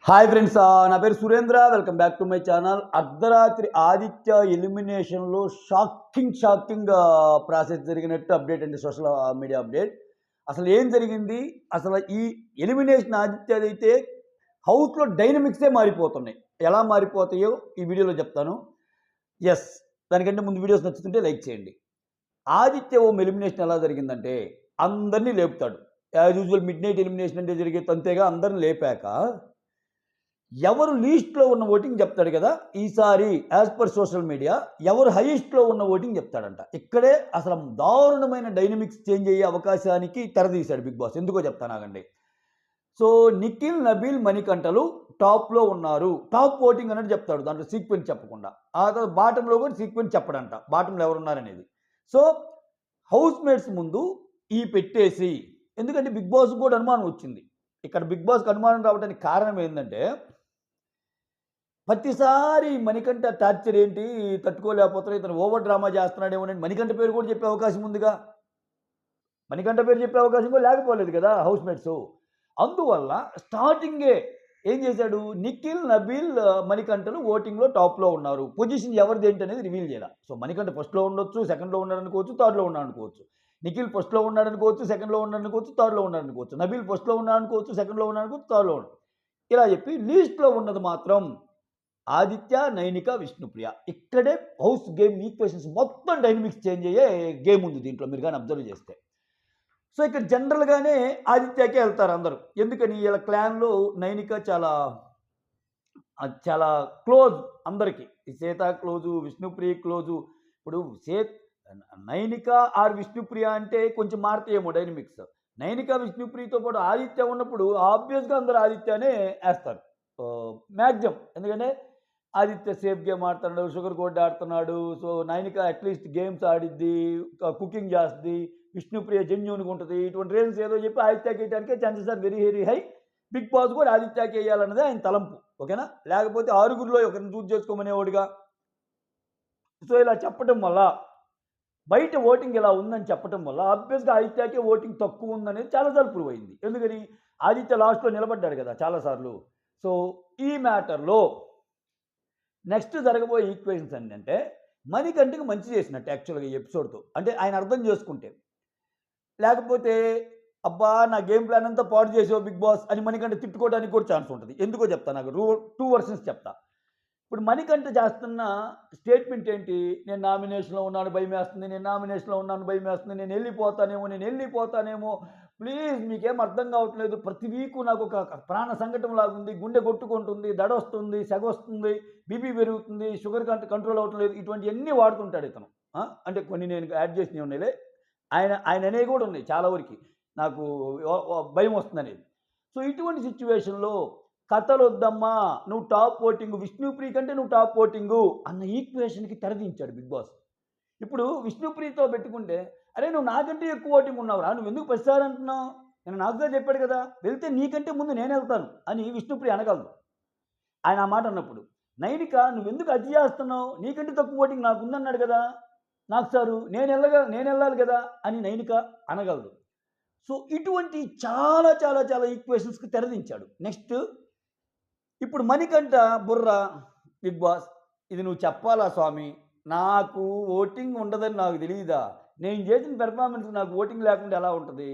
Hi friends, నా పేరు Surendra. Welcome back to my channel. అర్ధరాత్రి ఆదిత్య ఎలిమినేషన్లో షాకింగ్ ప్రాసెస్ జరిగినట్టు అప్డేట్ అండి, సోషల్ మీడియా అప్డేట్. అసలు ఏం జరిగింది? అసలు ఈ ఎలిమినేషన్ ఆదిత్యది అయితే హౌస్లో డైనమిక్సే మారిపోతున్నాయి. ఎలా మారిపోతాయో ఈ వీడియోలో చెప్తాను. ఎస్, దానికంటే ముందు వీడియోస్ నచ్చుతుంటే లైక్ చేయండి. ఆదిత్య ఓం ఎలిమినేషన్ ఎలా జరిగిందంటే అందరినీ లేపుతాడు. As usual midnight elimination అంటే జరిగే తంతేగా. అందరిని లేపాక ఎవరు లీస్ట్లో ఉన్న ఓటింగ్ చెప్తాడు కదా. ఈసారి యాజ్ పర్ సోషల్ మీడియా ఎవరు హైయెస్ట్లో ఉన్న ఓటింగ్ చెప్తాడంట. ఇక్కడే అసలు దారుణమైన డైనమిక్స్ చేంజ్ అయ్యే అవకాశానికి తెరదీశాడు బిగ్ బాస్. ఎందుకో చెప్తానాగండి. సో నిఖిల్, నబీల్, మణికంఠలు టాప్లో ఉన్నారు. టాప్ ఓటింగ్ అనేది చెప్తాడు, దాంట్లో సీక్వెన్స్ చెప్పకుండా. ఆ తర్వాత బాటంలో కూడా సీక్వెన్స్ చెప్పడంట, బాటంలో ఎవరున్నారనేది. సో హౌస్ మేట్స్ ముందు ఈ పెట్టేసి, ఎందుకంటే బిగ్ బాస్ కూడా అనుమానం వచ్చింది. ఇక్కడ బిగ్ బాస్కి అనుమానం రావడానికి కారణం ఏంటంటే, ప్రతిసారి మణికంఠ టార్చర్ ఏంటి తట్టుకోలేకపోతారు, ఇతను ఓవర్ డ్రామా చేస్తున్నాడేమోనని మణికంఠ పేరు కూడా చెప్పే అవకాశం ఉందిగా. మణికంఠ పేరు చెప్పే అవకాశం కూడా లేకపోలేదు కదా హౌస్ మేట్స్. అందువల్ల స్టార్టింగే ఏం చేశాడు, నిఖిల్, నబీల్, మణికంఠలు ఓటింగ్లో టాప్లో ఉన్నారు. పొజిషన్ ఎవరిది ఏంటి అనేది రివీల్ చేయాలి. సో మణికంఠ ఫస్ట్లో ఉండొచ్చు, సెకండ్లో ఉన్నాడు అనుకోవచ్చు, థర్డ్లో ఉన్నాడు అనుకోవచ్చు. నిఖిల్ ఫస్ట్లో ఉన్నాడు అనుకోవచ్చు, సెకండ్లో ఉన్నాడు అనుకోవచ్చు, థర్డ్లో ఉన్నాడు అనుకోవచ్చు. నబీల్ ఫస్ట్లో ఉన్నాడు అనుకోవచ్చు, సెకండ్లో ఉన్నాడు అనుకోవచ్చు, థర్డ్లో ఉన్నాడు. ఇలా చెప్పి లీస్ట్లో ఉన్నది మాత్రం ఆదిత్య, నైనిక, విష్ణుప్రియ. ఇక్కడే హౌస్ గేమ్ ఈక్వేషన్స్ మొత్తం డైనమిక్స్ చేంజ్ అయ్యే గేమ్ ఉంది దీంట్లో, మీరు కానీ అబ్జర్వ్ చేస్తే. సో ఇక్కడ జనరల్గానే ఆదిత్యకే వెళ్తారు అందరూ. ఎందుకని వీళ్ళ క్లాన్లో నైనిక చాలా చాలా క్లోజ్ అందరికీ. Sita close, Vishnupriya close. ఇప్పుడు నైనిక ఆర్ విష్ణుప్రియ అంటే కొంచెం మారుతాయేమో డైనమిక్స్. నైనిక, విష్ణుప్రియతో పాటు ఆదిత్య ఉన్నప్పుడు ఆబ్వియస్గా అందరూ ఆదిత్యనే వేస్తారు మ్యాక్సిమం. ఎందుకంటే ఆదిత్య సేఫ్ గేమ్ ఆడుతున్నాడు, షుగర్ కోడ్ ఆడుతున్నాడు. సో నైనిక అట్లీస్ట్ గేమ్స్ ఆడిద్ది, కుకింగ్ చేస్తుంది. విష్ణుప్రియ జెన్యూన్గా ఉంటుంది. ఇటువంటి రీజన్స్ ఏదో చెప్పి ఆదిత్యకి వేయడానికే chances are very very high. Bigg Boss కూడా ఆదిత్యకి వేయాలన్నది ఆయన తలంపు, ఓకేనా. లేకపోతే ఆరుగురిలో ఒకరిని చూస్ చేసుకోమనేవాడుగా. సో ఇలా చెప్పడం వల్ల, బయట ఓటింగ్ ఇలా ఉందని చెప్పడం వల్ల ఆబ్వియస్గా ఆదిత్యకే ఓటింగ్ తక్కువ ఉందనేది చాలాసార్లు ప్రూవ్ అయింది. ఎందుకని ఆదిత్య లాస్ట్లో నిలబడ్డాడు కదా చాలాసార్లు. సో ఈ మ్యాటర్లో నెక్స్ట్ జరగబోయే ఈక్వేషన్స్ ఏంటంటే, మణికంఠకి మంచి చేసినట్టు యాక్చువల్గా ఈ ఎపిసోడ్తో. అంటే ఆయన అర్థం చేసుకుంటే, లేకపోతే అబ్బా నా గేమ్ ప్లాన్ అంతా పాడు చేసావు బిగ్ బాస్ అని మణికంఠ తిట్టుకోవడానికి కూడా ఛాన్స్ ఉంటుంది. ఎందుకో చెప్తా, నాకు 2 వర్షన్స్ చెప్తా. ఇప్పుడు మణికంఠ చేస్తున్న స్టేట్మెంట్ ఏంటి, నేను నామినేషన్లో ఉన్నాను భయం వేస్తుంది, నేను నామినేషన్లో ఉన్నాను భయం వేస్తుంది, నేను వెళ్ళిపోతానేమో, ప్లీజ్ మీకేం అర్థం కావట్లేదు, ప్రతి వీకు నాకు ఒక ప్రాణ సంకటం లాగుంది, గుండె కొట్టుకుంటుంది, దడ వస్తుంది, సెగ వస్తుంది, బీపీ పెరుగుతుంది, షుగర్ కంట్రోల్ అవ్వట్లేదు, ఇటువంటివన్నీ వాడుతుంటాడు ఇతను. అంటే కొన్ని నేను యాడ్ చేసినవి ఉన్నాయిలే, ఆయన అనేవి కూడా ఉన్నాయి చాలా వరకు, నాకు భయం వస్తుందనేది. సో ఇటువంటి సిచ్యువేషన్లో కథలు వద్దమ్మా, నువ్వు టాప్ ఓటింగ్, విష్ణుప్రియ కంటే నువ్వు టాప్ ఓటింగు అన్న ఈక్వేషన్కి తెరదించాడు బిగ్ బాస్. ఇప్పుడు విష్ణుప్రియతో పెట్టుకుంటే, అరే నువ్వు నాకంటే ఎక్కువ ఓటింగ్ ఉన్నావురా, నువ్వు ఎందుకు ప్రతిసారి అంటున్నావు, నేను నాకుగా చెప్పాడు కదా, వెళ్తే నీకంటే ముందు నేను వెళ్తాను అని విష్ణుప్రియ అనగలదు. ఆయన ఆ మాట అన్నప్పుడు నైనిక నువ్వెందుకు అతి చేస్తున్నావు, నీకంటే తక్కువ ఓటింగ్ నాకు ఉందన్నాడు కదా, నాకు సారు నేను వెళ్ళాలి కదా అని నైనిక అనగలదు. సో ఇటువంటి చాలా చాలా చాలా ఈక్వేషన్స్కి తెరదించాడు. నెక్స్ట్ ఇప్పుడు మణికంఠ బుర్ర, బిగ్ బాస్ ఇది నువ్వు చెప్పాలా స్వామి, నాకు ఓటింగ్ ఉండదని నాకు తెలియదా, నేను చేసిన పెర్ఫార్మెన్స్ నాకు ఓటింగ్ లేకుండా ఎలా ఉంటుంది,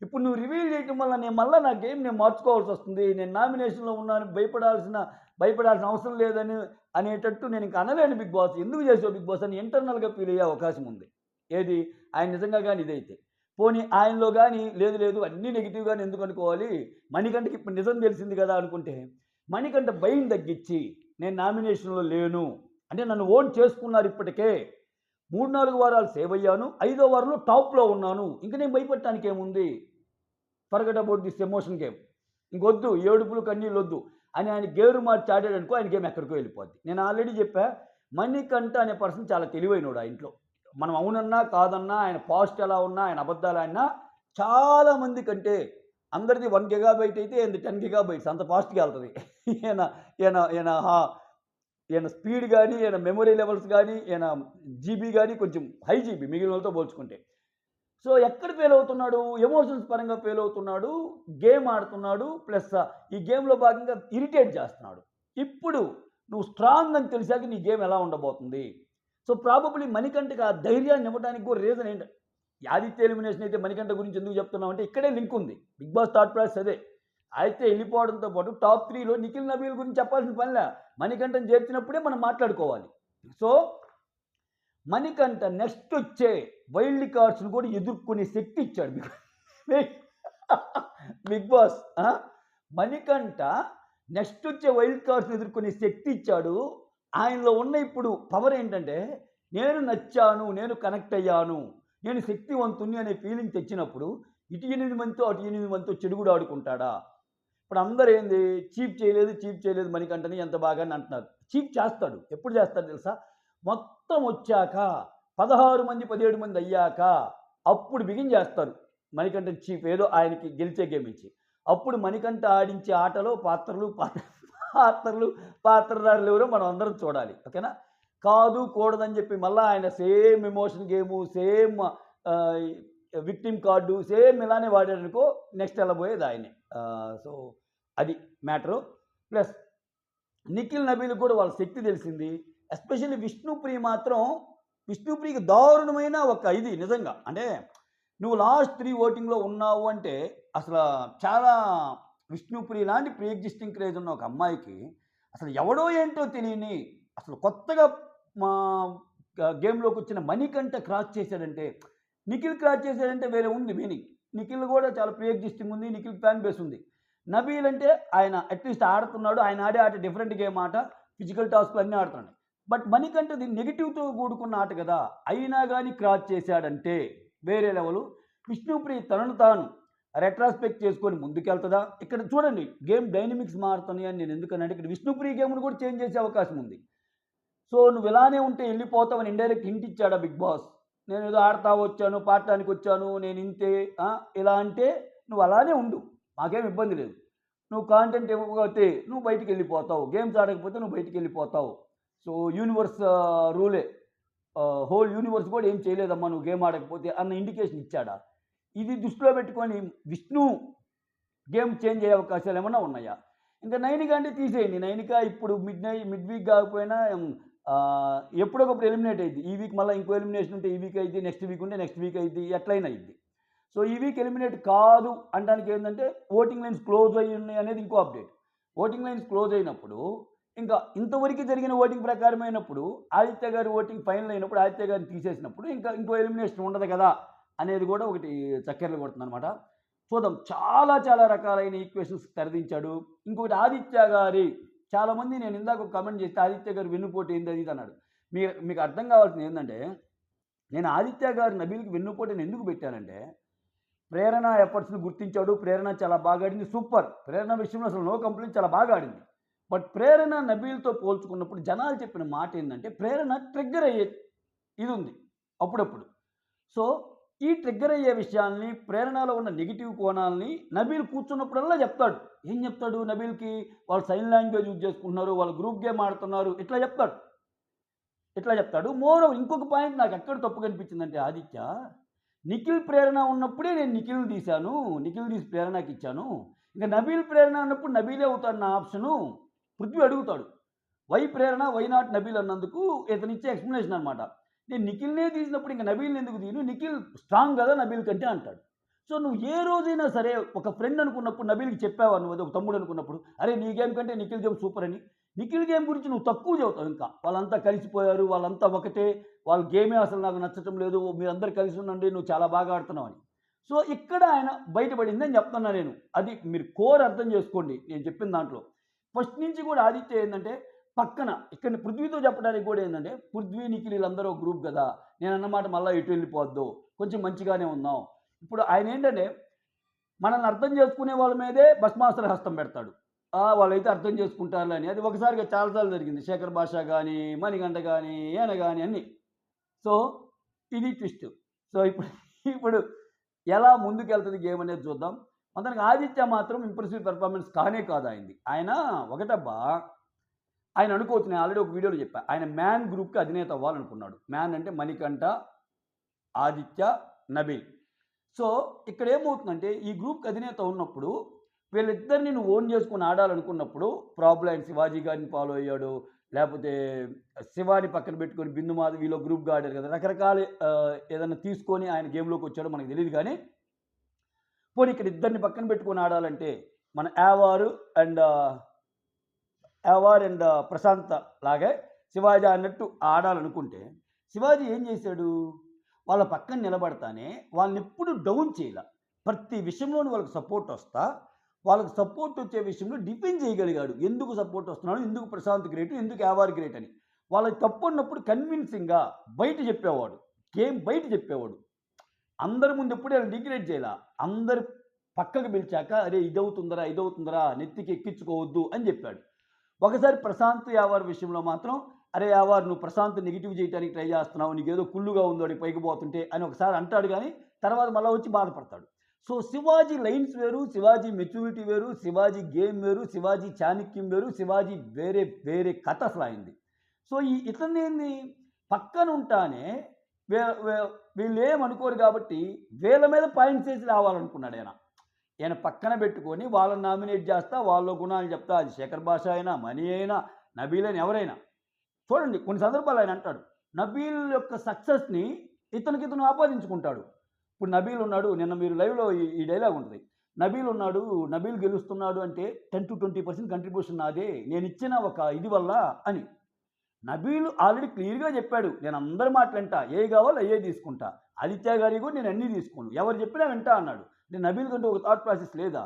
ఇప్పుడు నువ్వు రివీల్ చేయటం వల్ల నేను మళ్ళీ నా గేమ్ నేను మార్చుకోవాల్సి వస్తుంది, నేను నామినేషన్లో ఉన్నాను భయపడాల్సిన అవసరం లేదని అనేటట్టు నేను ఇంక అనలేను బిగ్ బాస్, ఎందుకు చేసావు బిగ్ బాస్ అని ఇంటర్నల్గా ఫీల్ అయ్యే అవకాశం ఉంది. ఏది ఆయన నిజంగా కానీ ఇదైతే, పోనీ ఆయనలో కానీ లేదు అన్నీ నెగిటివ్గానే ఎందుకు అనుకోవాలి, మణికంఠకి ఇప్పుడు నిజం తెలిసింది కదా అనుకుంటే, మణికంఠ భయం తగ్గించి నేను నామినేషన్లో లేను అంటే నన్ను ఓన్ చేసుకున్నారు, ఇప్పటికే 3-4 వారాలు సేవ్ అయ్యాను, 5వ వారంలో టాప్లో ఉన్నాను, ఇంక నేను భయపడటానికి ఏముంది, forget about this emotion game, ఇంకొద్దు ఏడుపులు కన్నీళ్ళు వద్దు అని ఆయన గేరు మార్చి ఆడాడనుకో, ఆయన గేమ్ ఎక్కడికో వెళ్ళిపోద్ది. నేను ఆల్రెడీ చెప్పా, మణికంఠ అనే పర్సన్ చాలా తెలివైనడు ఆ ఇంట్లో. మనం అవునన్నా కాదన్నా, ఆయన పాస్ట్ ఎలా ఉన్నా, ఆయన అబద్ధాలు అయినా చాలామంది కంటే, అందరిది 1 GB అయితే ఏంది 10 GB అంత ఫాస్ట్గా వెళ్తుంది. ఈయన స్పీడ్ కానీ, ఈయన మెమరీ లెవెల్స్ కానీ, ఈయన జీబీ కానీ కొంచెం హై జీబీ మిగిలిన వాళ్ళతో పోల్చుకుంటే. సో ఎక్కడ ఫెయిల్ అవుతున్నాడు? ఎమోషన్స్ పరంగా ఫెయిల్ అవుతున్నాడు. గేమ్ ఆడుతున్నాడు. ప్లస్ ఈ గేమ్‌లో భాగంగా ఇరిటేట్ చేస్తున్నాడు. ఇప్పుడు నువ్వు స్ట్రాంగ్ అని తెలిసాక నీ గేమ్ ఎలా ఉండబోతుంది? సో ప్రాబబ్లీ మణికంఠకి ఆ ధైర్యాన్ని ఇవ్వడానికి కూడా రీజన్ ఏంటి? ఈ ఆదిత్య ఎలిమినేషన్ అయితే మణికంఠ గురించి ఎందుకు చెప్తున్నామంటే ఇక్కడే లింక్ ఉంది. బిగ్ బాస్ థాట్ ప్రాసెస్ అదే. ఆదిత్య వెళ్ళిపోవడంతో పాటు టాప్ 3లో నిఖిల్ నబీల్ గురించి చెప్పాల్సిన పనిలే. మణికంఠని చేర్చినప్పుడే మనం మాట్లాడుకోవాలి. సో మణికంఠ నెక్స్ట్ వచ్చే వైల్డ్ కార్డ్స్‌ని కూడా ఎదుర్కొనే శక్తి ఇచ్చాడు బిగ్ బాస్. మణికంఠ నెక్స్ట్ వచ్చే వైల్డ్ కార్డ్స్‌ని ఎదుర్కొనే శక్తి ఇచ్చాడు. ఆయనలో ఉన్న ఇప్పుడు పవర్ ఏంటంటే, నేను నచ్చాను, నేను కనెక్ట్ అయ్యాను, నేను శక్తివంతుణ్ణి అనే ఫీలింగ్ తెచ్చినప్పుడు ఇటు 8 మందితో అటు 8 మందితో చెడు కూడా ఆడుకుంటాడా? ఇప్పుడు అందరూ ఏంది చీప్ చేయలేదు మణికంఠని ఎంత బాగా అని అంటున్నారు. చీప్ చేస్తాడు. ఎప్పుడు చేస్తాడు తెలుసా? మొత్తం వచ్చాక 16 మంది 17 మంది అయ్యాక అప్పుడు బిగిన్ చేస్తారు మణికంఠ చీఫ్ ఏదో ఆయనకి గెలిచే గేమ్ ఇచ్చి. అప్పుడు మణికంఠ ఆడించే ఆటలో పాత్రధారులు ఎవరో మనం అందరం చూడాలి. ఓకేనా? కాదు కూడదని చెప్పి మళ్ళీ ఆయన same emotion game, same victim card, same ఇలానే వాడాడనుకో నెక్స్ట్ వెళ్ళబోయేది ఆయనే. సో అది మ్యాటరు. ప్లస్ నిఖిల్ నబీల్ కూడా వాళ్ళ శక్తి తెలిసింది. ఎస్పెషల్లీ విష్ణుప్రియకి దారుణమైన ఒక ఇది నిజంగా. అంటే నువ్వు లాస్ట్ 3 ఓటింగ్‌లో ఉన్నావు అంటే అసలు చాలా విష్ణుప్రియ లాంటి ప్రీ ఎగ్జిస్టింగ్ క్రేజ్ ఉన్న ఒక అమ్మాయికి అసలు ఎవడో ఏంటో తెలియని అసలు కొత్తగా మా గేమ్‌లోకి వచ్చిన మణికంఠ క్రాస్ చేశాడంటే, నిఖిల్ క్రాస్ చేశాడంటే వేరే ఉంది మీనింగ్. నిఖిల్ కూడా చాలా ప్రీ ఎగ్జిస్టింగ్ ఉంది. నిఖిల్ ఫ్యాన్ బేస్ ఉంది. నబీల్ అంటే ఆయన అట్లీస్ట్ ఆడుతున్నాడు. ఆయన ఆడే ఆట డిఫరెంట్ గేమ్ ఆట. ఫిజికల్ టాస్క్‌లు అన్నీ ఆడుతున్నాడు. బట్ మణికంఠది నెగెటివ్‌తో కూడుకున్న ఆట కదా! అయినా గాని క్రాస్ చేశాడంటే వేరే లెవెలు. విష్ణుప్రియ తనను తాను రెట్రాస్పెక్ట్ చేసుకొని ముందుకెళ్తదా? ఇక్కడ చూడండి గేమ్ డైనమిక్స్ మారుతున్నాయి అని నేను ఎందుకనంటే ఇక్కడ విష్ణుప్రియ గేమ్‌ని కూడా చేంజ్ చేసే అవకాశం ఉంది. సో నువ్వు ఇలానే ఉంటే వెళ్ళిపోతావని ఇండైరెక్ట్ హింట్ ఇచ్చాడా బిగ్ బాస్? నేను ఏదో ఆడతా వచ్చాను, పాడటానికి వచ్చాను, నేను ఇంతే ఇలా అంటే నువ్వు అలానే ఉండు. మాకేం ఇబ్బంది లేదు. నువ్వు కాంటెంట్ ఇవ్వకపోతే నువ్వు బయటికి వెళ్ళిపోతావు. గేమ్స్ ఆడకపోతే నువ్వు బయటికి వెళ్ళిపోతావు. సో యూనివర్స్ రూలే. హోల్ యూనివర్స్ కూడా ఏం చేయలేదమ్మా నువ్వు గేమ్ ఆడకపోతే అన్న ఇండికేషన్ ఇచ్చాడా? ఇది దృష్టిలో పెట్టుకొని విష్ణు గేమ్ చేంజ్ అయ్యే అవకాశాలు ఏమన్నా ఉన్నాయా? ఇంకా నైనిక అంటే తీసేయండి. నైనిక ఇప్పుడు మిడ్ వీక్ కాకపోయినా ఎప్పుడొకప్పుడు ఎలిమినేట్ అయ్యిద్ది. ఈ వీక్ మళ్ళీ ఇంకో ఎలిమినేషన్ ఉంటే ఈ వీక్ అయ్యిద్ది, నెక్స్ట్ వీక్ ఉంటే నెక్స్ట్ వీక్ అయ్యిద్ది, ఎట్లయినా అయ్యిద్ది. సో ఈ వీక్ ఎలిమినేట్ కాదు అనడానికి ఏంటంటే ఓటింగ్ లైన్స్ క్లోజ్ అయ్యి ఉన్నాయి అనేది ఇంకో అప్డేట్. ఓటింగ్ లైన్స్ క్లోజ్ అయినప్పుడు ఇంకా ఇంతవరకు జరిగిన ఓటింగ్ ప్రకారం అయినప్పుడు ఆదిత్య గారి ఓటింగ్ ఫైనల్ అయినప్పుడు ఆదిత్య గారిని తీసేసినప్పుడు ఇంకో ఎలిమినేషన్ ఉండదు కదా అనేది కూడా ఒకటి చక్కెరలు కొడుతుంది అనమాట. చూద్దాం. చాలా చాలా రకాలైన ఈక్వేషన్స్ తెరదించాడు. ఇంకొకటి ఆదిత్య గారి చాలామంది నేను ఇందాక ఒక కామెంట్ చేస్తే ఆదిత్య గారు వెన్నుపోటు ఏంది అది అన్నాడు. మీకు అర్థం కావాల్సింది ఏంటంటే నేను ఆదిత్య గారు నబీల్కి వెన్నుపోటుని ఎందుకు పెట్టానంటే ప్రేరణ ఎఫర్ట్స్ని గుర్తించాడు. ప్రేరణ చాలా బాగా ఆడింది. సూపర్. ప్రేరణ విషయంలో అసలు నో కంప్లైంట్, చాలా బాగా ఆడింది. బట్ ప్రేరణ నబీల్తో పోల్చుకున్నప్పుడు జనాలు చెప్పిన మాట ఏంటంటే ప్రేరణ ట్రిగ్గర్ అయ్యే ఇది ఉంది అప్పుడప్పుడు. సో ఈ ట్రిగ్గర్ అయ్యే విషయాల్ని ప్రేరణలో ఉన్న నెగిటివ్ కోణాలని నబీల్ కూర్చున్నప్పుడల్లా చెప్తాడు. ఏం చెప్తాడు నబీల్కి? వాళ్ళు సైన్ లాంగ్వేజ్ యూజ్ చేసుకుంటున్నారు, వాళ్ళు గ్రూప్ గేమ్ ఆడుతున్నారు, ఇట్లా చెప్తాడు. మోర్ ఇంకొక పాయింట్ నాకు ఎక్కడ తప్పు కనిపించిందంటే ఆదిత్య నిఖిల్ ప్రేరణ ఉన్నప్పుడే నేను నిఖిల్ని తీశాను, నిఖిల్ తీసి ప్రేరణకి ఇచ్చాను. ఇంకా నబీల్ ప్రేరణ అన్నప్పుడు నబీలే అవుతాడు నా ఆప్షను. పృథ్వీ అడుగుతాడు why Prerana why not Nabeel అన్నందుకు ఇతనిచ్చే ఎక్స్ప్లెనేషన్ అనమాట. నేను నిఖిల్నే తీసినప్పుడు ఇంకా నబీల్ని ఎందుకు తీను, నిఖిల్ స్ట్రాంగ్ కదా నబీల్ కంటే అంటాడు. సో నువ్వు ఏ రోజైనా సరే ఒక ఫ్రెండ్ అనుకున్నప్పుడు నబీల్కి చెప్పావా? నువ్వు అది ఒక తమ్ముడు అనుకున్నప్పుడు అరే నీ గేమ్ కంటే నిఖిల్ గేమ్ సూపర్ అని. నిఖిల్ గేమ్ గురించి నువ్వు తక్కువ చెబుతావు. ఇంకా వాళ్ళంతా కలిసిపోయారు, వాళ్ళంతా ఒకటే, వాళ్ళ గేమే అసలు నాకు నచ్చటం లేదు, మీరందరూ కలిసి ఉండండి, నువ్వు చాలా బాగా ఆడుతున్నావు అని. సో ఇక్కడ ఆయన బయటపడిందని చెప్తున్నా నేను. అది మీరు కోర్ అర్థం చేసుకోండి నేను చెప్పిన దాంట్లో. ఫస్ట్ నుంచి కూడా ఆదిత్య ఏంటంటే పక్కన ఇక్కడ పృథ్వీతో చెప్పడానికి కూడా ఏంటంటే పృథ్వీ నిఖిల్ వీళ్ళందరూ ఒక గ్రూప్ కదా, నేను అన్నమాట మళ్ళీ ఎటు వెళ్ళిపోద్దు, కొంచెం మంచిగానే ఉన్నాం. ఇప్పుడు ఆయన ఏంటంటే మనల్ని అర్థం చేసుకునే వాళ్ళ మీదే భస్మాసుర హస్తం పెడతాడు. వాళ్ళైతే అర్థం చేసుకుంటారు అని. అది ఒకసారిగా చాలాసార్లు జరిగింది. శేఖర్ భాష కానీ, మణికంఠ కానీ, ఈయన కానీ అన్నీ. సో ఇది ట్విస్ట్. సో ఇప్పుడు ఎలా ముందుకెళ్తుంది గేమ్ అనేది చూద్దాం. మొత్తానికి ఆదిత్య మాత్రం ఇంప్రెసివ్ పెర్ఫార్మెన్స్ కానే కాదు ఆయనది. ఆయన ఒకటబ్బా ఆయన అనుకోవచ్చు, నేను ఆల్రెడీ ఒక వీడియోలో చెప్పా, ఆయన మ్యాన్ గ్రూప్కి అధినేత అవ్వాలనుకున్నాడు. మ్యాన్ అంటే మణికంఠ, ఆదిత్య, నబీల్. సో, ఇక్కడేమవుతుందంటే ఈ గ్రూప్‌కి అధినేత ఉన్నప్పుడు వీళ్ళిద్దరిని నువ్వు ఓన్ చేసుకొని ఆడాలనుకున్నప్పుడు ప్రాబ్లమ్ శివాజీ గారిని ఫాలో అయ్యాడు. లేపోతే శివాని పక్కన పెట్టుకొని బిందు మాధవ్ వీళ్ళో గ్రూప్‌గా ఆడారు కదా! రకరకాల ఏదన్నా తీసుకొని ఆయన గేమ్‌లోకొచ్చాడో మనకు తెలీదు గానీ, పోనీ ఇక్కడ ఇద్దరిని పక్కన పెట్టుకొని ఆడాలంటే మన అండ్ ప్రశాంత్ లాగే శివాజీ అన్నట్టు ఆడాలనుకుంటే, శివాజీ ఏం చేశాడు? వాళ్ళ పక్కన నిలబడతానే వాళ్ళనెప్పుడు డౌన్ చేయల. ప్రతి విషయంలోనూ వాళ్ళకి సపోర్టొస్తా, వాళ్ళకి సపోర్టొచ్చే విషయంలో డిఫెండ్ చేయగలిగాడు. ఎందుకు సపోర్టొస్తున్నాడు? ఎందుకు ప్రశాంత్ గ్రేటు? ఎందుకు యావార్ గ్రేట్ అని. వాళ్ళకి తప్పున్నప్పుడు కన్విన్సింగ్‌గా బయట చెప్పేవాడు. గేమ్ బయట చెప్పేవాడు. అందరి ముందు ఎప్పుడు ఆళ్ళని డిగ్రేడ్ చేయల. అందరు పక్కకు పిలిచాక, "అరే! ఇదవుతుందిరా, ఇదవుతుందిరా నెత్తికి ఎక్కించుకోవద్దు" అని చెప్పాడు. ఒకసారి ప్రశాంత్, యావార్ విషయంలో మాత్రం, "అరే యావార్ నువ్వు ప్రశాంత్ నెగెటివ్ చేయడానికి ట్రై చేస్తున్నావు. నీకేదో కుళ్ళుగా ఉంది వాడికి పైకి పోతుంటే" అని ఒకసారి అంటాడు గానీ, తర్వాత మళ్ళా వచ్చి బాధపడతాడు. సో, శివాజీ లైన్స్ వేరు, శివాజీ మెచ్యూరిటీ వేరు, శివాజీ గేమ్ వేరు, శివాజీ చాణక్యం వేరు, శివాజీ వేరే వేరే కథ అసలాయింది. సో, ఇతనేంది పక్కనుంటానే వే వే వీళ్ళేమనుకోరు గాబట్టి, వీళ్ళ మీద పాయింట్స్ ఏసి రావాలనుకున్నాడాయన. ఈయన పక్కన పెట్టుకొని వాళ్ళని నామినేట్ చేస్తా, వాళ్ళ గుణాలు చెప్తా. అది శేఖర్ భాష అయినా, మనీ అయినా, నబీల్ అయినా ఎవరైనా. చూడండి కొన్ని సందర్భాల్లో ఆయన అంటాడు. నబీల్ యొక్క సక్సెస్‌ని ఇతను ఆపాదించుకుంటాడు. ఇప్పుడు నబీల్ ఉన్నాడు. నిన్న మీరు లైవ్‌లో ఈ డైలాగ్ ఉంటది. నబీల్ ఉన్నాడు. నబీల్ గెలుస్తున్నాడు అంటే 10-20% కంట్రిబ్యూషన్ నాదే. నేనిచ్చిన ఒక ఇది వల్ల అని. నబీల్ ఆల్రెడీ క్లియర్‌గా చెప్పాడు. నేను అందరి మాటలింటా. ఏయి కావాలో అయ్యే తీసుకుంటా. ఆదిత్య గారియి కూడా నేను అన్నీ తీసుకోను. ఎవరు చెప్పినా వింటా అన్నాడు. అంటే నబీల్ కంటూ ఒక థాట్ ప్రాసెస్ లేదా?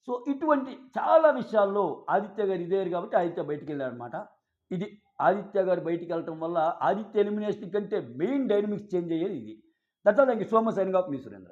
సో, ఇటువంటి చాలా విషయాల్లో ఆదిత్య గారు ఇదయ్యారు కాబట్టి ఆదిత్య బయటికెళ్ళాడనమాట. ఇది ఆదిత్య గారు బయటికెళ్ళటం వల్ల ఆదిత్య ఎలిమినేషన్ కంటే మెయిన్ డైనమిక్స్ చేంజ్ అయ్యేది ఇది. That's all. Thank you so much. Signing off me Surendra.